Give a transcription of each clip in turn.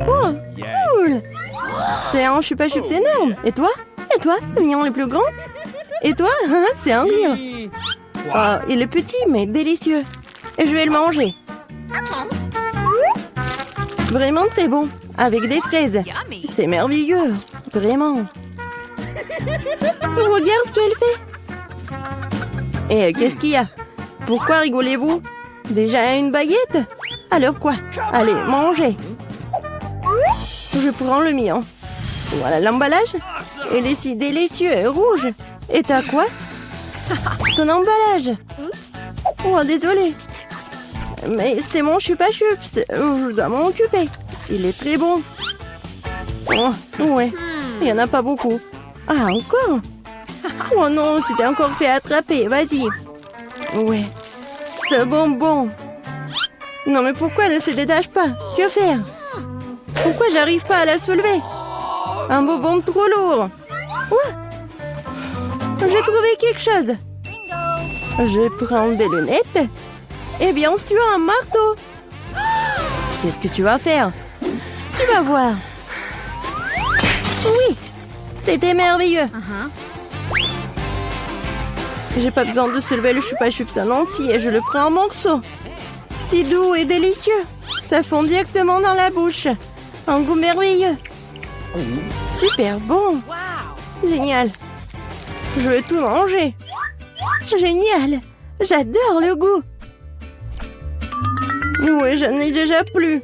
Oh, cool. C'est un chupa chups énorme. Et toi? Et toi? Le mignon le plus grand? Et toi? C'est un rire. Oh, il est petit, mais délicieux. Et je vais le manger. Vraiment très bon. Avec des fraises. C'est merveilleux. Vraiment. Regarde ce qu'elle fait. Et qu'est-ce qu'il y a? Pourquoi rigolez-vous? Déjà une baguette? Alors quoi? Allez, mangez. Je prends le mien. Voilà l'emballage. Il est si délicieux et rouge. Et t'as quoi? Ton emballage. Oh, désolé. Mais c'est mon chupa chups. Je dois m'en occuper. Il est très bon. Oh, ouais. Il n'y en a pas beaucoup. Ah, encore? Oh non, tu t'es encore fait attraper. Vas-y. Ouais. Ce bonbon. Non, mais pourquoi elle ne se détache pas? Que faire? Pourquoi j'arrive pas à la soulever? Un bonbon trop lourd. Ouais. J'ai trouvé quelque chose. Je prends des lunettes. Et bien sûr, un marteau. Qu'est-ce que tu vas faire? Tu vas voir. Oui, c'était merveilleux. J'ai pas besoin de soulever le chupa chups en entier. Je le prends en morceaux. Si doux et délicieux. Ça fond directement dans la bouche. Un goût merveilleux. Super bon. Génial. Je veux tout manger. Génial. J'adore le goût. Ouais, j'en ai déjà plus.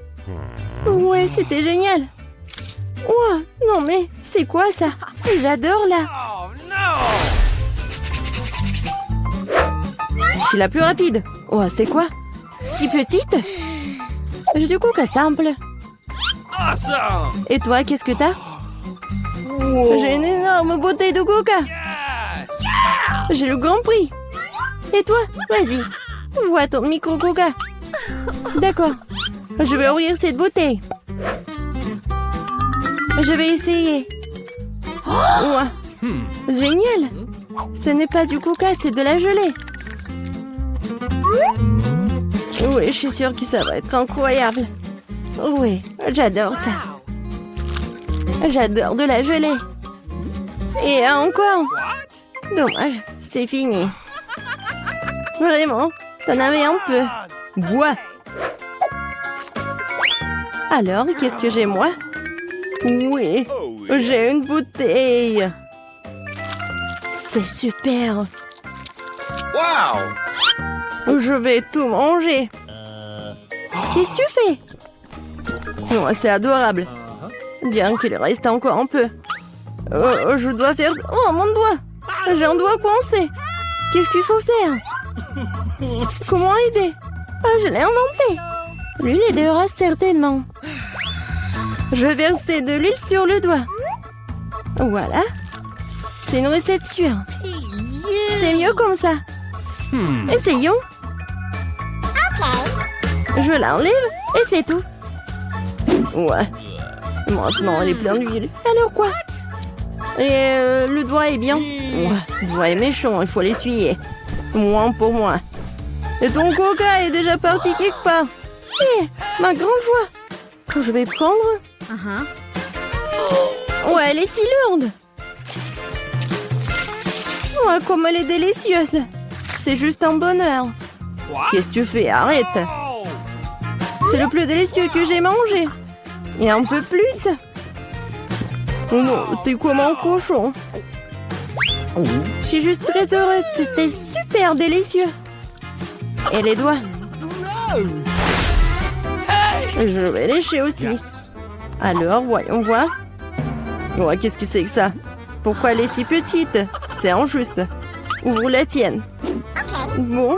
Ouais, c'était génial. Oh, non mais, c'est quoi ça? J'adore là. Je suis la plus rapide. Oh, c'est quoi? Si petite? J'ai du coca simple. Et toi, qu'est-ce que t'as? J'ai une énorme bouteille de coca. J'ai le grand prix. Et toi? Vas-y. Vois ton micro coca. D'accord. Je vais ouvrir cette bouteille. Je vais essayer. Ouah. Génial. Ce n'est pas du coca, c'est de la gelée. Oui, je suis sûre que ça va être incroyable. Oui, j'adore ça. J'adore de la gelée. Et encore. Dommage, c'est fini. Vraiment, t'en avais un peu. Bois. Alors, qu'est-ce que j'ai moi? Oui, j'ai une bouteille. C'est super. Wow! Je vais tout manger. Qu'est-ce que tu fais? Oh, c'est adorable. Bien qu'il reste encore un peu. Je dois faire... Oh, mon doigt! J'ai un doigt coincé. Qu'est-ce qu'il faut faire? Comment aider? Ah, je l'ai inventé. L'huile aidera certainement. Je vais verser de l'huile sur le doigt. Voilà. C'est une recette sûre. C'est mieux comme ça. Essayons. Je l'enlève et c'est tout. Ouais. Maintenant, elle est pleine d'huile. Alors quoi? Et le doigt est bien. Ouais, le doigt est méchant, il faut l'essuyer. Moins pour moi. Et ton coca est déjà parti quelque part. Hé, ma grande joie. Je vais prendre. Ouais, elle est si lourde. Ouais, comme elle est délicieuse. C'est juste un bonheur. Qu'est-ce que tu fais? Arrête. C'est le plus délicieux que j'ai mangé. Et un peu plus. Oh non, t'es comme un cochon. Je suis juste très heureuse. C'était super délicieux. Et les doigts? Je vais lécher aussi. Alors, voyons voir. Ouais, qu'est-ce que c'est que ça? Pourquoi elle est si petite? C'est injuste. Ouvre la tienne. Bon.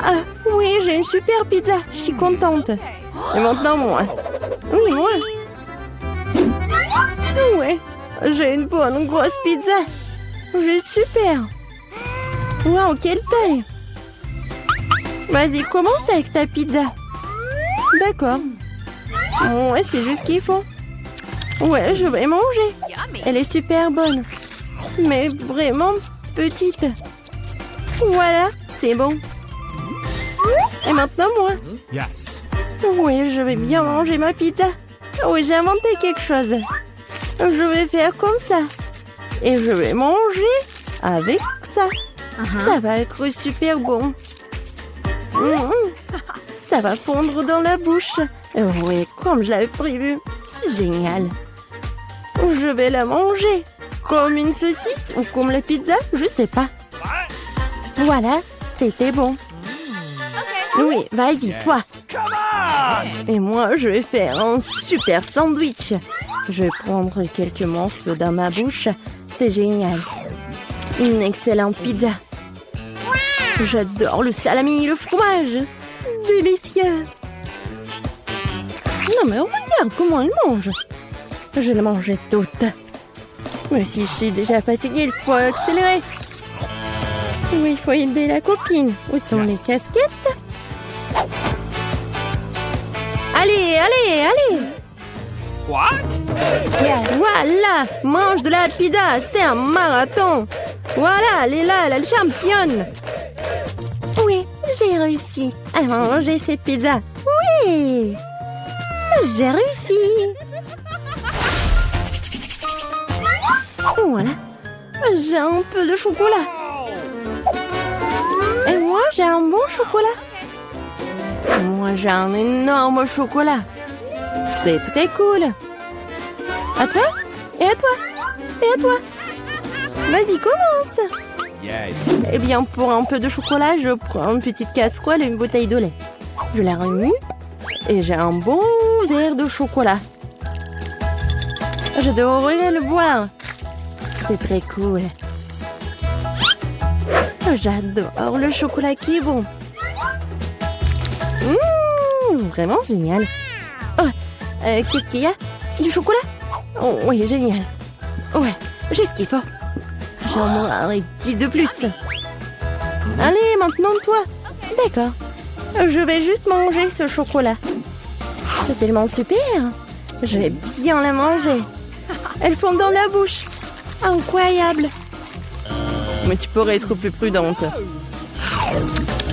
Ah, oui, j'ai une super pizza. Je suis contente. Et maintenant, moi. Oui, moi. Ouais, j'ai une bonne grosse pizza. Juste super. Waouh, quelle taille. Vas-y, commence avec ta pizza. D'accord. Ouais, c'est juste ce qu'il faut. Ouais, je vais manger. Elle est super bonne. Mais vraiment petite. Voilà, c'est bon. Et maintenant, moi. Oui, je vais bien manger ma pizza. Oui, j'ai inventé quelque chose. Je vais faire comme ça. Et je vais manger avec ça. Ça va être super bon. Ça va fondre dans la bouche. Oui, comme je l'avais prévu. Génial. Je vais la manger. Comme une saucisse ou comme la pizza, je sais pas. Voilà, c'était bon. Oui, vas-y, toi. Et moi, je vais faire un super sandwich. Je vais prendre quelques morceaux dans ma bouche. C'est génial. Une excellente pizza. J'adore le salami et le fromage. Délicieux. Non mais regarde comment elle mange. Je la mangeais toute. Mais si je suis déjà fatiguée, il faut accélérer. Oui, il faut aider la copine. Où sont les casquettes? Allez, allez, allez! What? Voilà! Mange de la pizza, c'est un marathon! Voilà, elle est là, elle est la championne! Oui, j'ai réussi à manger cette pizza. Oui! J'ai réussi! Voilà. J'ai un peu de chocolat. Et moi, j'ai un bon chocolat. Et moi, j'ai un énorme chocolat. C'est très cool. À toi? Et à toi? Et à toi? Vas-y, commence. Yes. Eh bien, pour un peu de chocolat, je prends une petite casserole et une bouteille de lait. Je la remue et j'ai un bon verre de chocolat. Je devrais le boire. C'est très cool. J'adore le chocolat qui est bon. Vraiment génial. Oh, qu'est-ce qu'il y a? Du chocolat? Oh, oui, génial. Ouais, j'ai ce qu'il faut. J'en mangerai 10 de plus. Allez, maintenant toi. D'accord. Je vais juste manger ce chocolat. C'est tellement super. Je vais bien la manger. Elle fond dans la bouche. Incroyable. Mais tu pourrais être plus prudente.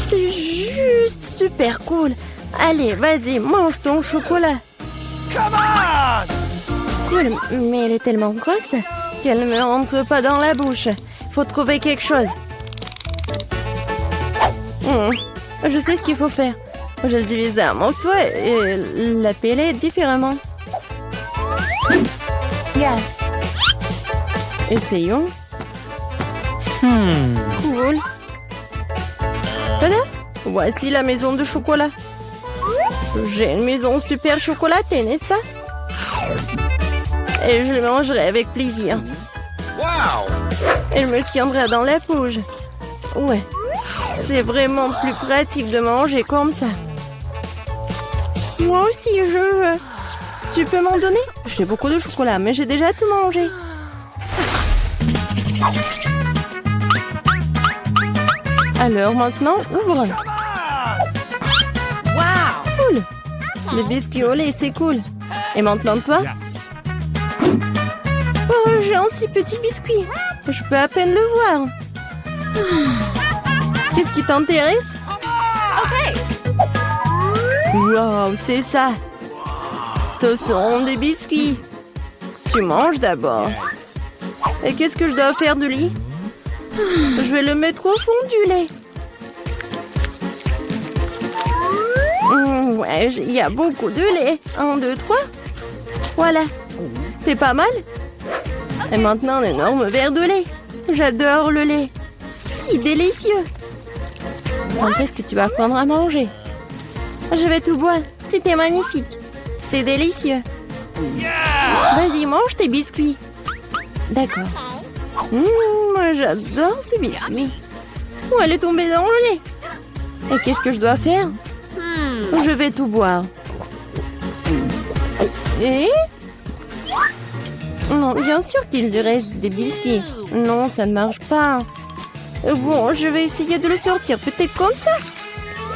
C'est juste super cool. Allez, vas-y, mange ton chocolat. Come on! Cool, mais elle est tellement grosse qu'elle ne me rentre pas dans la bouche. Faut trouver quelque chose. Je sais ce qu'il faut faire. Je le divise en morceaux et la peler différemment. Yes. Essayons. Cool. Voilà. Voici la maison de chocolat. J'ai une maison super chocolatée, n'est-ce pas? Et je le mangerai avec plaisir. Wow! Elle me tiendra dans la bouche. Ouais. C'est vraiment plus pratique de manger comme ça. Moi aussi, je veux. Tu peux m'en donner? J'ai beaucoup de chocolat, mais j'ai déjà tout mangé. Alors maintenant, ouvre. Wow! Cool. Les biscuits au lait, c'est cool. Et maintenant, toi? Yes. Oh, j'ai un si petit biscuit. Je peux à peine le voir. Qu'est-ce qui t'intéresse? Wow, c'est ça. Ce sont des biscuits. Tu manges d'abord. Yes. Et qu'est-ce que je dois faire de lui? Je vais le mettre au fond du lait. Ouais, il y a beaucoup de lait. 1, 2, 3. Voilà. C'était pas mal. Et maintenant, un énorme verre de lait. J'adore le lait. Si délicieux. Quand est-ce que tu vas prendre à manger? Je vais tout boire. C'était magnifique. C'est délicieux. Yeah! Vas-y, mange tes biscuits. D'accord. Moi, j'adore ces biscuits. Oh, elle est tombée dans le lait. Et qu'est-ce que je dois faire? Je vais tout boire. Et? Non, bien sûr qu'il lui reste des biscuits. Non, ça ne marche pas. Bon, je vais essayer de le sortir. Peut-être comme ça.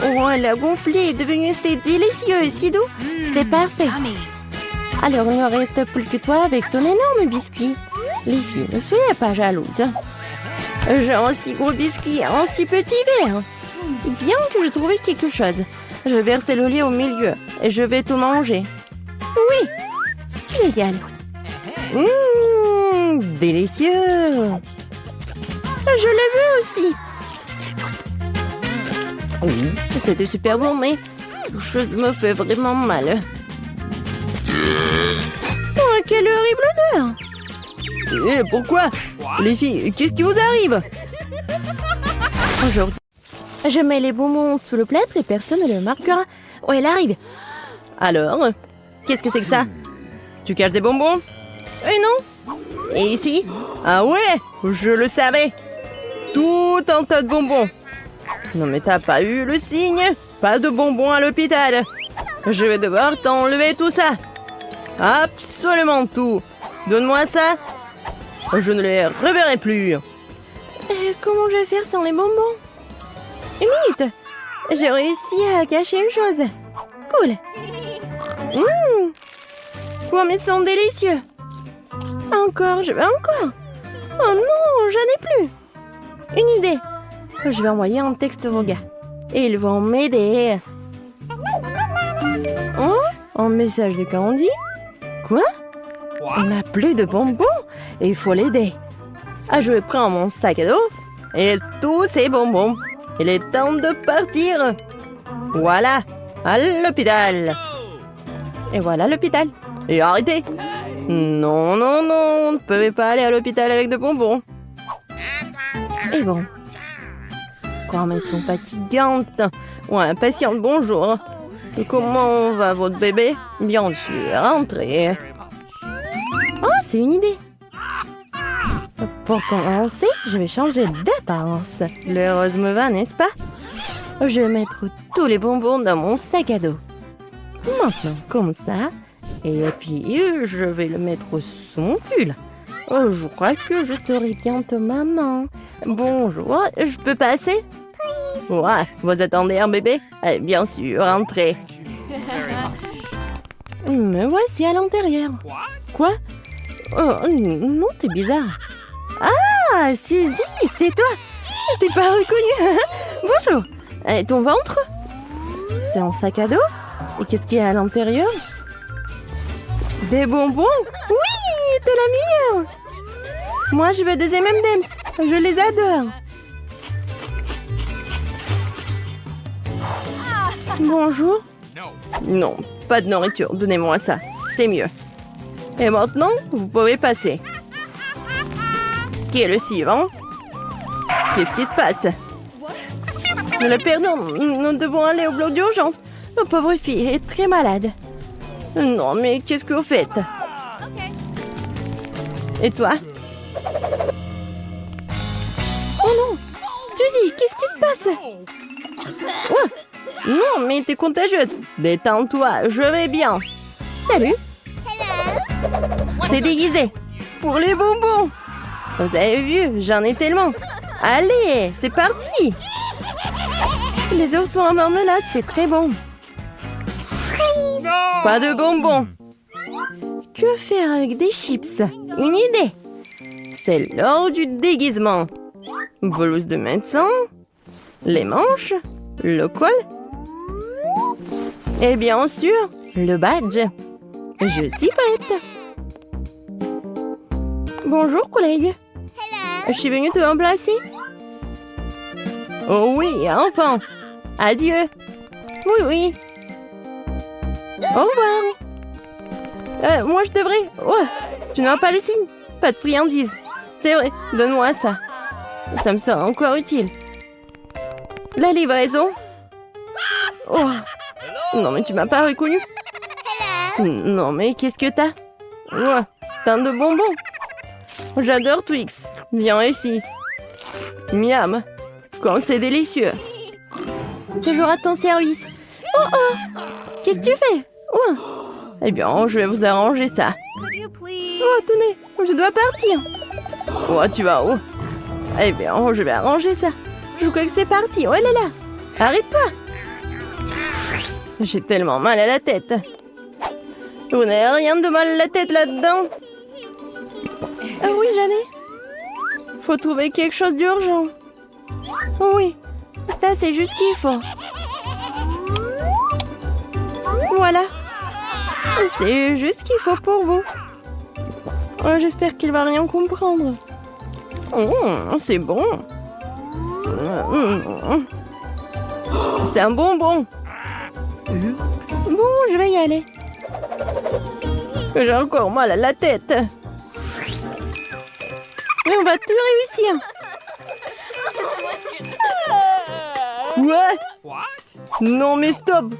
Oh, elle a gonflé, est devenu assez délicieux et si doux. C'est parfait. Alors, il ne reste plus que toi avec ton énorme biscuit. Les filles, ne soyez pas jalouses. J'ai un si gros biscuit, un si petit verre. Bien que je trouvais quelque chose. Je vais verser le lait au milieu et je vais tout manger. Oui, génial. Délicieux. Je l'ai vu aussi. Oui, c'était super bon, mais quelque chose me fait vraiment mal. Oh, quelle horrible odeur! Et pourquoi? Les filles, qu'est-ce qui vous arrive? Aujourd'hui, je mets les bonbons sous le plâtre et personne ne le marquera. Oh, elle arrive. Alors, qu'est-ce que c'est que ça? Tu caches des bonbons? Eh non. Et ici? Ah ouais, je le savais. Tout un tas de bonbons. Non mais t'as pas eu le signe? Pas de bonbons à l'hôpital. Je vais devoir t'enlever tout ça. Absolument tout. Donne-moi ça. Je ne les reverrai plus. Comment je vais faire sans les bonbons? Une minute. J'ai réussi à cacher une chose. Cool. Oh, mais ils sont délicieux. Encore, je veux encore. Oh non, j'en ai plus. Une idée. Je vais envoyer un texte aux gars. Et ils vont m'aider. Oh, un message de Candy? Quoi? On n'a plus de bonbons et il faut l'aider. Ah, je vais prendre mon sac à dos et tous ces bonbons. Il est temps de partir. Voilà, à l'hôpital. Et voilà l'hôpital. Et arrêtez. Non, non, non, on ne peut pas aller à l'hôpital avec de bonbons. Et bon. Quoi, mais elles sont fatigantes. Ouais, patiente, bonjour. Et comment va votre bébé? Bien sûr, entrez. Oh, c'est une idée. Pour commencer, je vais changer d'apparence. Le rose me va, n'est-ce pas? Je vais mettre tous les bonbons dans mon sac à dos. Maintenant, comme ça. Et puis, je vais le mettre sous mon pull. Oh, je crois que je serai bientôt maman. Bonjour, je peux passer? Ouais, vous attendez un bébé? Bien sûr, entrez. Me voici à l'intérieur. Quoi? Oh, non, t'es bizarre. Ah, Suzy, c'est toi. T'es pas reconnue. Bonjour. Et ton ventre? C'est un sac à dos? Et qu'est-ce qu'il y a à l'intérieur? Des bonbons? Oui, t'es la meilleure. Moi, je veux des M&M's. Je les adore. Bonjour. Non, pas de nourriture. Donnez-moi ça. C'est mieux. Et maintenant, vous pouvez passer. Qui est le suivant? Qu'est-ce qui se passe? Le perdant, nous devons aller au bloc d'urgence. La pauvre fille est très malade. Non, mais qu'est-ce que vous faites? Et toi? Oh non! Suzy, qu'est-ce qui se passe? Oh, non, mais t'es contagieuse. Détends-toi, je vais bien. Salut. C'est déguisé. Pour les bonbons. Vous avez vu, j'en ai tellement. Allez, c'est parti. Les œufs sont en marmelade, c'est très bon. Pas de bonbons. Que faire avec des chips? Une idée. C'est l'heure du déguisement. Blouse de médecin. Les manches. Le col. Et bien sûr, le badge. Je suis prête. Bonjour, collègue. Je suis venue te remplacer. Oh oui, enfin. Adieu. Oui, oui. Au revoir. Moi, je devrais... Oh, tu n'as pas le signe. Pas de friandises. C'est vrai, donne-moi ça. Ça me sera encore utile. La livraison. Oh. Non, mais tu m'as pas reconnu. Non, mais qu'est-ce que t'as? Oh, tant de bonbons. J'adore Twix. Viens ici. Miam. Quand c'est délicieux. Toujours à ton service. Oh, oh. Qu'est-ce que tu fais? Oh. Eh bien, je vais vous arranger ça. Oh, tenez, je dois partir. Oh, tu vas où? Eh bien, je vais arranger ça. Je crois que c'est parti. Oh là là. Arrête-toi. J'ai tellement mal à la tête. Vous n'avez rien de mal à la tête là-dedans? Ah oui, j'en ai. Faut trouver quelque chose d'urgent. Oh oui, ça c'est juste ce qu'il faut. Voilà. C'est juste ce qu'il faut pour vous. Oh, j'espère qu'il va rien comprendre. Oh, c'est bon. C'est un bonbon. Bon, je vais y aller. J'ai encore mal à la tête. Mais on va tout réussir. Quoi? Non, mais stop.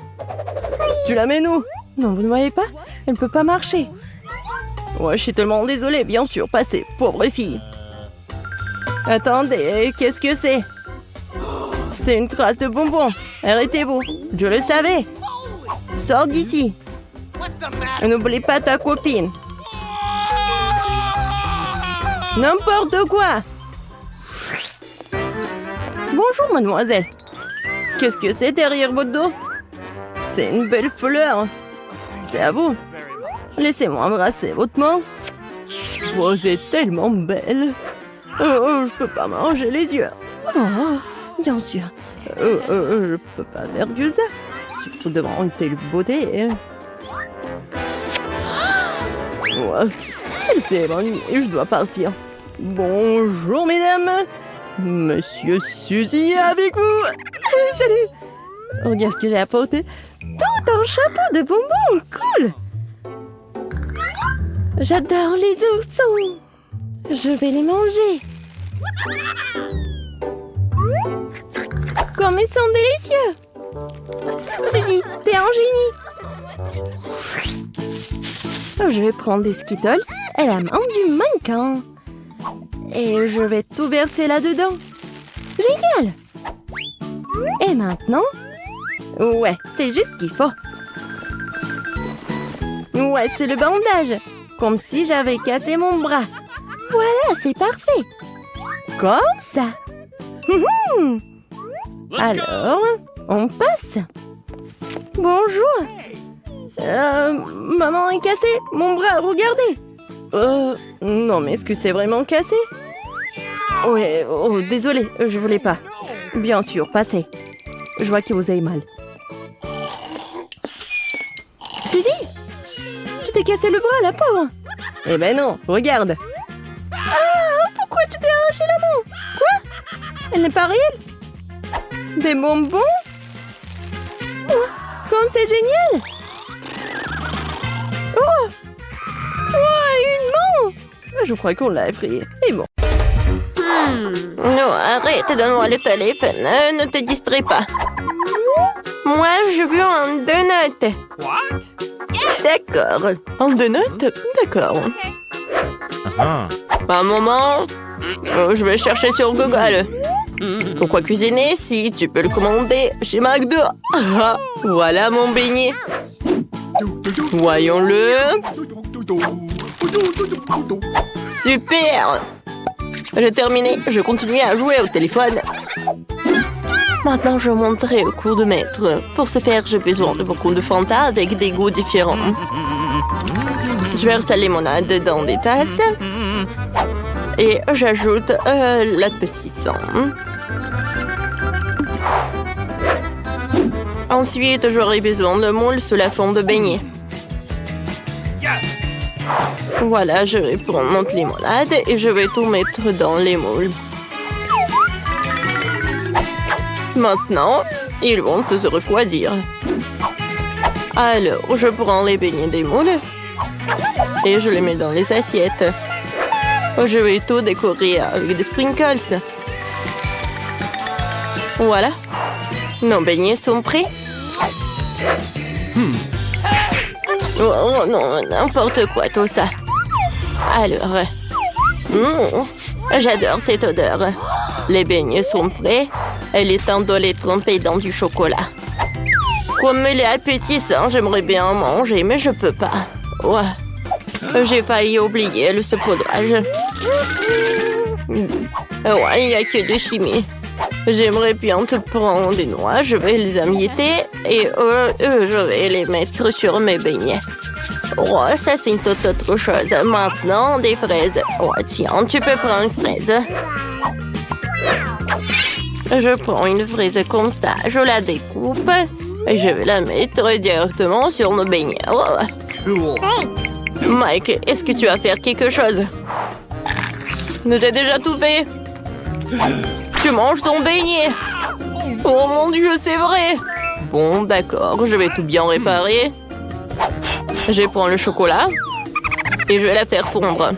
Tu la mets où? Non, vous ne voyez pas? Elle ne peut pas marcher. Ouais, je suis tellement désolée, bien sûr, passez, pauvre fille. Attendez, qu'est-ce que c'est? C'est une trace de bonbon. Arrêtez-vous, je le savais. Sors d'ici. N'oublie pas ta copine. N'importe quoi. Bonjour, mademoiselle. Qu'est-ce que c'est derrière votre dos? C'est une belle fleur. C'est à vous. Laissez-moi embrasser votre main. Vous êtes tellement belle. Oh, je peux pas manger les yeux. Oh, bien sûr. Je peux pas faire que ça. Surtout devant une telle beauté. Ouais. Elle s'est évanouie et je dois partir. Bonjour, mesdames. Monsieur Suzy est avec vous. Salut. Regarde ce que j'ai apporté. Tout un chapeau de bonbons. Cool. J'adore les oursons. Je vais les manger. Comme ils sont délicieux. Suzy, t'es un génie. Je vais prendre des Skittles et la main du mannequin. Et je vais tout verser là-dedans. Génial! Et maintenant? Ouais, c'est juste ce qu'il faut. Ouais, c'est le bandage. Comme si j'avais cassé mon bras. Voilà, c'est parfait. Comme ça. Alors, on passe. Bonjour. Maman est cassée. Mon bras, regardez. Non, mais est-ce que c'est vraiment cassé? Ouais, oh, désolé, je voulais pas. Bien sûr, passez. Je vois que vous avez mal. Suzy? Tu t'es cassé le bras, la pauvre. Eh ben non, regarde. Ah, pourquoi tu t'es arraché la main? Quoi? Elle n'est pas réelle? Des bonbons? Oh, quand c'est génial! Oh! Oh, une main! Je crois qu'on l'a effrayée. Et bon. Non, arrête, donne-moi le téléphone. Ne te distrais pas. Moi, je veux un donut. What? D'accord. Un donut? D'accord. Un moment. Je vais chercher sur Google. Pourquoi cuisiner si tu peux le commander chez McDo? Voilà mon beignet. Voyons-le. Super! J'ai terminé. Je continue à jouer au téléphone. Maintenant, je monterai au cours de maître. Pour ce faire, j'ai besoin de beaucoup de Fanta avec des goûts différents. Je verse la limonade dans des tasses. Et j'ajoute l'appétissant. Ensuite, j'aurai besoin de moule sous la forme de beignet. Voilà, je vais prendre notre limonade et je vais tout mettre dans les moules. Maintenant, ils vont se refroidir. Alors, je prends les beignets des moules et je les mets dans les assiettes. Je vais tout décorer avec des sprinkles. Voilà. Nos beignets sont prêts. Oh non, n'importe quoi tout ça. Alors, j'adore cette odeur. Les beignets sont prêts. Il est temps de les tremper dans du chocolat. Comme il est appétissant, j'aimerais bien en manger, mais je peux pas. Ouais. J'ai failli oublier le saupoudrage. Ouais, il n'y a que de chimie. J'aimerais bien te prendre des noix, je vais les amietter et je vais les mettre sur mes beignets. Oh, ça c'est une toute autre chose. Maintenant, des fraises. Oh, tiens, tu peux prendre une fraise. Je prends une fraise comme ça, je la découpe Et je vais la mettre directement sur nos beignets. Oh. Cool. Mike, est-ce que tu vas faire quelque chose? J'ai déjà tout fait. Tu manges ton beignet. Oh mon Dieu, c'est vrai. Bon, d'accord, je vais tout bien réparer. Je prends le chocolat et je vais la faire fondre.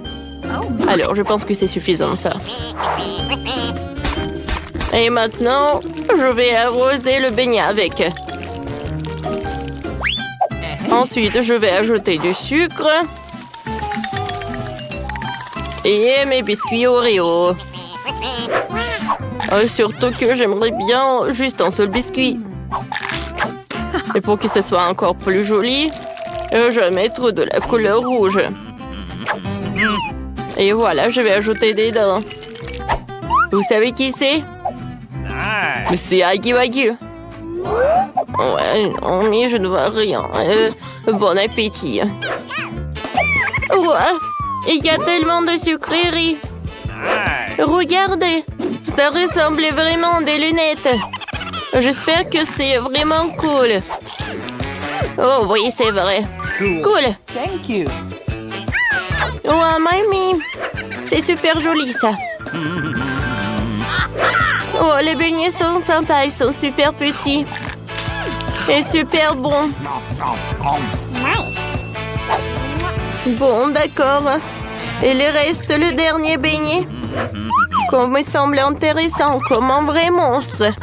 Alors, je pense que c'est suffisant, ça. Et maintenant, je vais arroser le beignet avec. Ensuite, je vais ajouter du sucre. Et mes biscuits Oreo. Surtout que j'aimerais bien juste un seul biscuit. Et pour que ce soit encore plus joli, je vais mettre de la couleur rouge. Et voilà, je vais ajouter des dents. Vous savez qui c'est? Nice. C'est Aggy Waggy. Ouais, non, mais je ne vois rien. Bon appétit. Ouais, il y a tellement de sucreries. Nice. Regardez, ça ressemble vraiment à des lunettes. J'espère que c'est vraiment cool. Oh oui, c'est vrai. Cool. Thank you. Oh, mamie, c'est super joli ça. Oh, les beignets sont sympas, ils sont super petits. Et super bons. Bon, d'accord. Et il reste le dernier beignet. Qu'on me semble intéressant, comme un vrai monstre.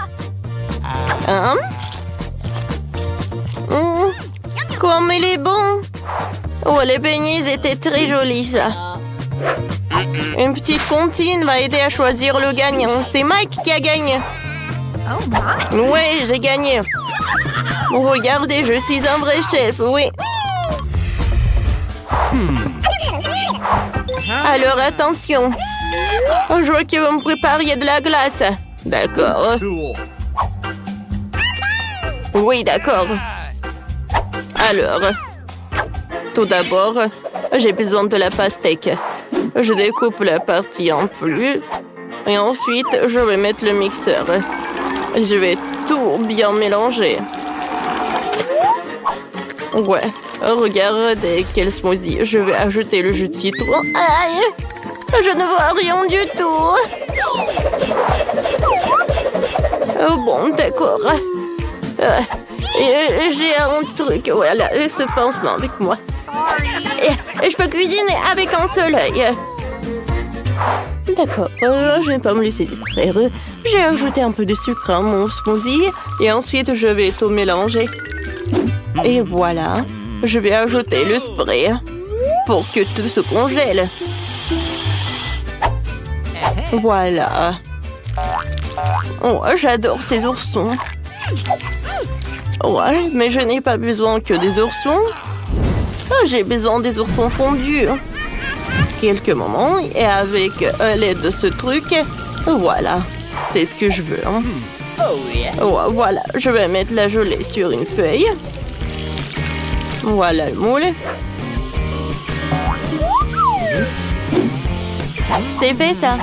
Hein? Comme il est bon. Oh, les beignets ils étaient très jolis, ça. Une petite comptine va aider à choisir le gagnant. C'est Mike qui a gagné. Oui, j'ai gagné. Regardez, je suis un vrai chef, oui. Alors, attention. Je veux que vous me prépariez de la glace. D'accord. Cool. Oui, d'accord. Alors, tout d'abord, j'ai besoin de la pastèque. Je découpe la partie en plus. Et ensuite, je vais mettre le mixeur. Je vais tout bien mélanger. Ouais, regardez quel smoothie. Je vais ajouter le jus de citron. Aïe! Je ne vois rien du tout. Oh bon, d'accord. J'ai un truc, voilà, ce pansement avec moi. Et je peux cuisiner avec un seul œil. D'accord, je ne vais pas me laisser distraire. J'ai ajouté un peu de sucre à mon smoothie et ensuite je vais tout mélanger. Et voilà, je vais ajouter le spray pour que tout se congèle. Voilà. Oh, j'adore ces oursons. Ouais, mais je n'ai pas besoin que des oursons. J'ai besoin des oursons fondus. Quelques moments et avec l'aide de ce truc, voilà, c'est ce que je veux. Hein. Oh yeah. Oh, voilà, je vais mettre la gelée sur une feuille. Voilà le moule. C'est fait ça.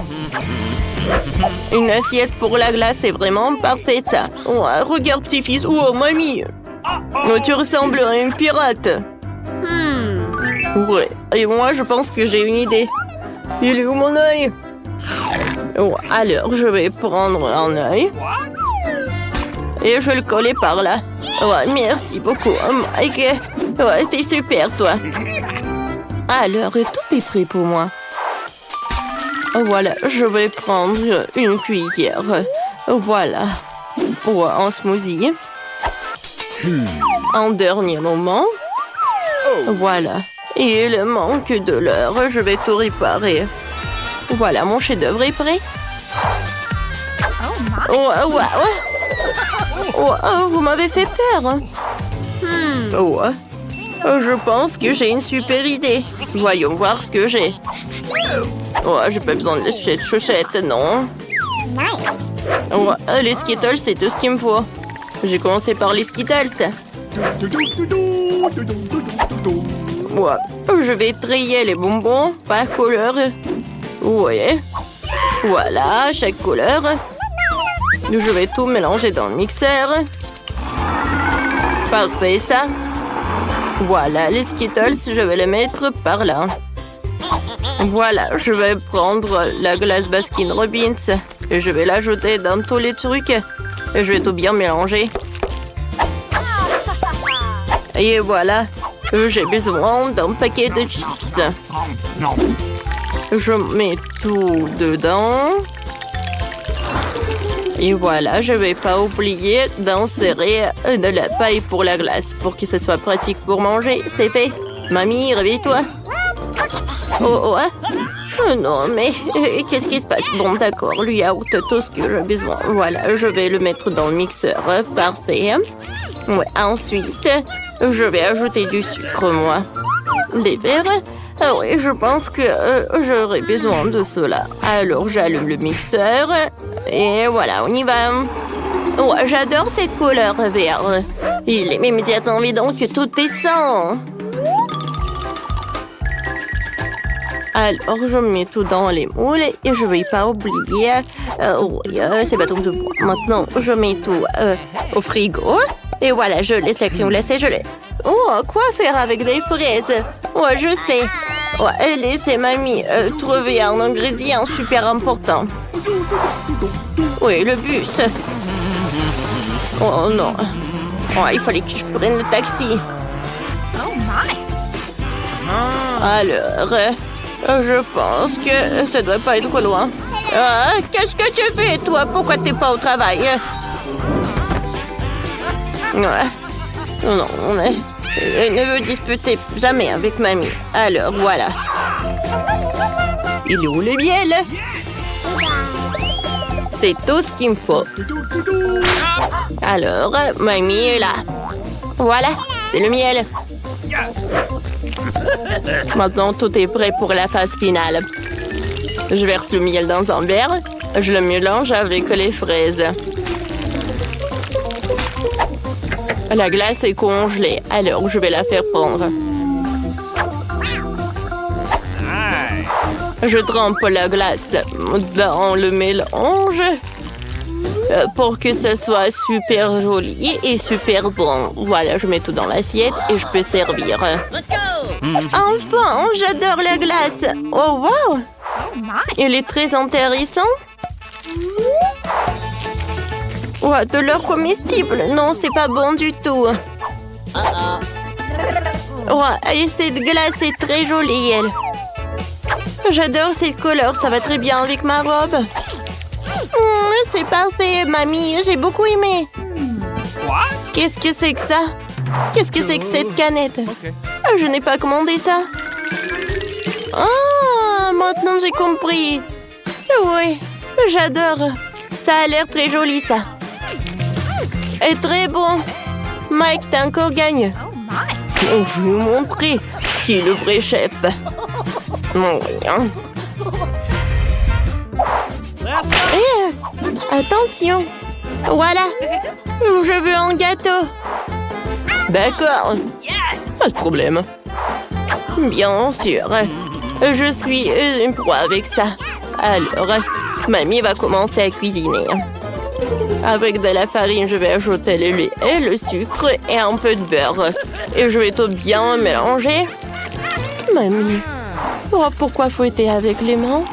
Une assiette pour la glace, c'est vraiment parfait ça. Oh, regarde petit-fils. Oh, mamie. Oh, tu ressembles à une pirate. Ouais, et moi je pense que j'ai une idée. Il est où mon œil? Oh, alors je vais prendre un œil. Et je vais le coller par là. Ouais, merci beaucoup, Mike. Ouais, t'es super, toi. Alors, tout est prêt pour moi. Voilà, je vais prendre une cuillère. Voilà. Pour un smoothie. En dernier moment. Voilà. Et il manque de l'heure. Je vais tout réparer. Voilà, mon chef-d'œuvre est prêt. Vous m'avez fait peur. Je pense que j'ai une super idée. Voyons voir ce que j'ai. J'ai pas besoin de cette chaussette, non. Les Skittles, c'est tout ce qu'il me faut. J'ai commencé par les Skittles. Je vais trier les bonbons par couleur. Ouais. Voilà, chaque couleur. Je vais tout mélanger dans le mixeur. Parfait, ça. Voilà, les Skittles, je vais les mettre par là. Voilà, je vais prendre la glace Baskin Robbins et je vais l'ajouter dans tous les trucs. Et je vais tout bien mélanger. Et voilà, j'ai besoin d'un paquet de chips. Je mets tout dedans. Et voilà, je ne vais pas oublier d'insérer de la paille pour la glace pour que ce soit pratique pour manger. C'est fait. Mamie, réveille-toi. Oh, non, mais qu'est-ce qui se passe? Bon, d'accord, lui a tout ce que j'ai besoin. Voilà, je vais le mettre dans le mixeur. Parfait. Ouais, ensuite, je vais ajouter du sucre, moi. Des verres? Ah oui, je pense que j'aurai besoin de cela. Alors, j'allume le mixeur. Et voilà, on y va. Oh, j'adore cette couleur vert. Il est immédiatement évident que tout est sain. Alors, je mets tout dans les moules et je ne vais pas oublier ces bâtons de bois. Maintenant, je mets tout au frigo. Et voilà, je laisse la crème glacée gelée. Oh, quoi faire avec des fraises? Ouais, je sais. Ouais, laissez mamie trouver un ingrédient super important. Oui, le bus. Oh non. Oh, il fallait que je prenne le taxi. Alors, je pense que ça doit pas être loin. Qu'est-ce que tu fais, toi? Pourquoi t'es pas au travail? Non, ne me disputez jamais avec mamie. Alors, voilà. Il est où le miel? C'est tout ce qu'il me faut. Alors, mamie est là. Voilà, c'est le miel. Maintenant, tout est prêt pour la phase finale. Je verse le miel dans un verre. Je le mélange avec les fraises. La glace est congelée, alors je vais la faire fondre. Je trempe la glace dans le mélange pour que ce soit super joli et super bon. Voilà, je mets tout dans l'assiette et je peux servir. Enfin, j'adore la glace. Oh, wow! Il est très intéressant. Ouais, de l'or comestible. Non, c'est pas bon du tout. Ouais, et cette glace est très jolie, elle. J'adore cette couleur, ça va très bien avec ma robe. C'est parfait, mamie, j'ai beaucoup aimé. Qu'est-ce que c'est que ça? Qu'est-ce que c'est que cette canette? Je n'ai pas commandé ça. Ah, maintenant j'ai compris. Oui, j'adore. Ça a l'air très joli, ça. Et très bon. Mike, t'as encore gagné. Oh, je vais vous montrer qui est le vrai chef. Attention. Voilà. Je veux un gâteau. D'accord. Pas de problème. Bien sûr. Je suis une proie avec ça. Alors, mamie va commencer à cuisiner. Avec de la farine, je vais ajouter le lait et le sucre et un peu de beurre. Et je vais tout bien mélanger. Mamie, pourquoi fouetter avec les mains?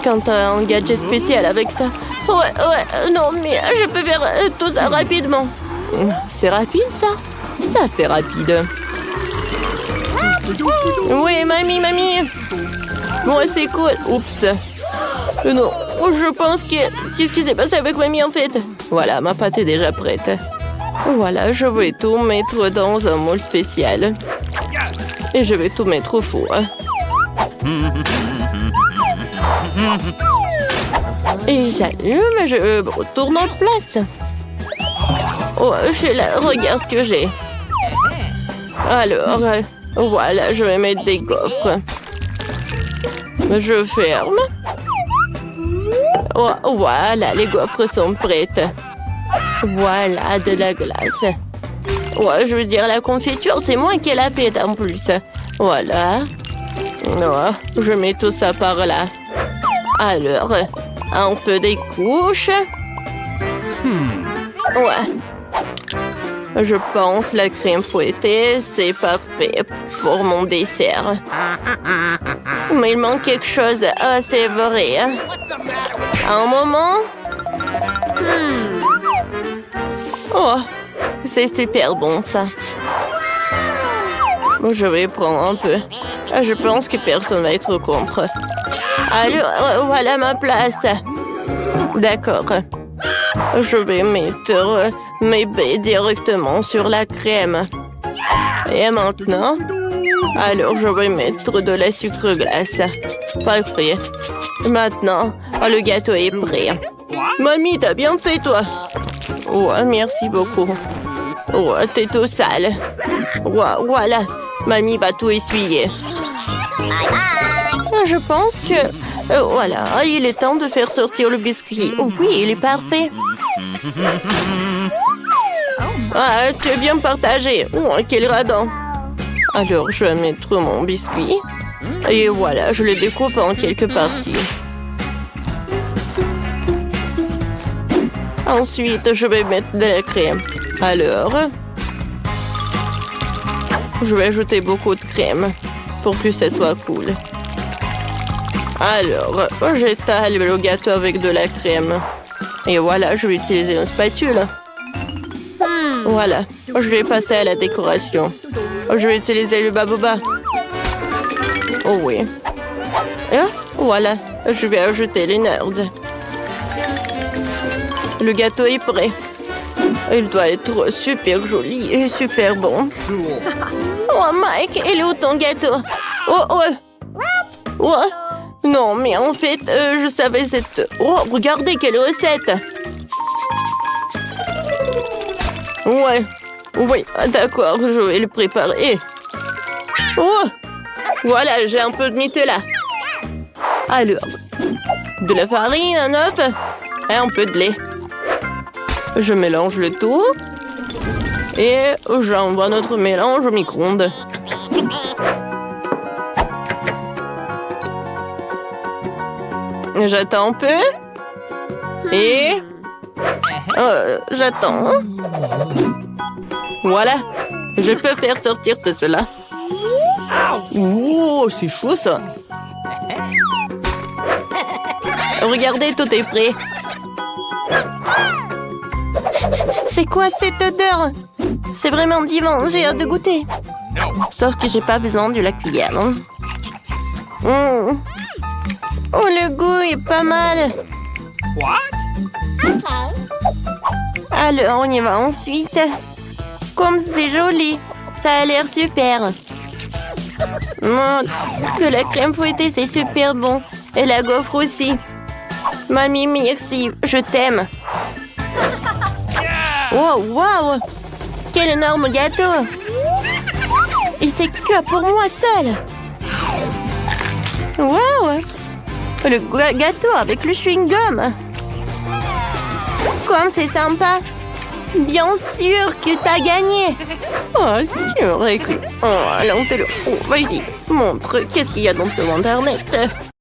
Quand t'as un gadget spécial avec ça. Ouais, non, mais je peux faire tout ça rapidement. C'est rapide, ça? Ça, c'est rapide. Oui, mamie. Moi, c'est cool. Oups. Non, je pense que... Qu'est-ce qui s'est passé avec mamie, en fait? Voilà, ma pâte est déjà prête. Voilà, je vais tout mettre dans un moule spécial. Et je vais tout mettre au four. Et j'allume, je retourne en place. Oh, regarde ce que j'ai. Alors, voilà, je vais mettre des gaufres. Je ferme. Oh, voilà, les gaufres sont prêtes. Voilà, de la glace. Ouais, je veux dire, la confiture, c'est moi qui l'ai faite en plus. Voilà. Oh, je mets tout ça par là. Alors, un peu des couches. Ouais. Je pense la crème fouettée, c'est parfait pour mon dessert. Mais il manque quelque chose. Ah, c'est vrai. Un moment. Oh, c'est super bon ça. Je vais prendre un peu. Je pense que personne va être contre. Alors, voilà ma place. D'accord. Je vais mettre mes baies directement sur la crème. Et maintenant, alors je vais mettre de la sucre glace. Parfait. Maintenant, le gâteau est prêt. Mamie, t'as bien fait toi. Ouais, merci beaucoup. Ouais, t'es tout sale. Ouais, voilà. Mamie va tout essuyer. Je pense que... voilà, il est temps de faire sortir le biscuit. Oh, oui, il est parfait. Ah, tu es bien partagé. Oh, quel radin. Alors, je vais mettre mon biscuit. Et voilà, je le découpe en quelques parties. Ensuite, je vais mettre de la crème. Alors, je vais ajouter beaucoup de crème pour que ça soit cool. Alors, j'étale le gâteau avec de la crème. Et voilà, je vais utiliser une spatule. Voilà, je vais passer à la décoration. Je vais utiliser le baboba. Oh oui. Et voilà, je vais ajouter les nerds. Le gâteau est prêt. Il doit être super joli et super bon. Oh Mike, il est où ton gâteau? Oh, oh. Oh. Non, mais en fait, je savais cette... Oh, regardez quelle recette! Ouais, oui, d'accord, je vais le préparer. Oh! Voilà, j'ai un peu de Nutella. Alors, de la farine, un œuf et un peu de lait. Je mélange le tout. Et j'envoie notre mélange au micro-ondes. J'attends un peu. Et... j'attends. Voilà. Je peux faire sortir tout cela. Oh, c'est chaud ça. Regardez, tout est prêt. C'est quoi cette odeur? C'est vraiment divin, j'ai hâte de goûter. Sauf que j'ai pas besoin de la cuillère. Oh, le goût est pas mal. Alors, on y va ensuite. Comme c'est joli. Ça a l'air super. Que la crème fouettée, c'est super bon. Et la gaufre aussi. Mamie, merci. Je t'aime. Oh, wow! Quel énorme gâteau! Et c'est que pour moi seul! Wow! Le gâteau avec le chewing-gum! Comme c'est sympa! Bien sûr que t'as gagné! Oh, tu aurais cru! Oh, allons, vas-y, montre, qu'est-ce qu'il y a dans ton internet?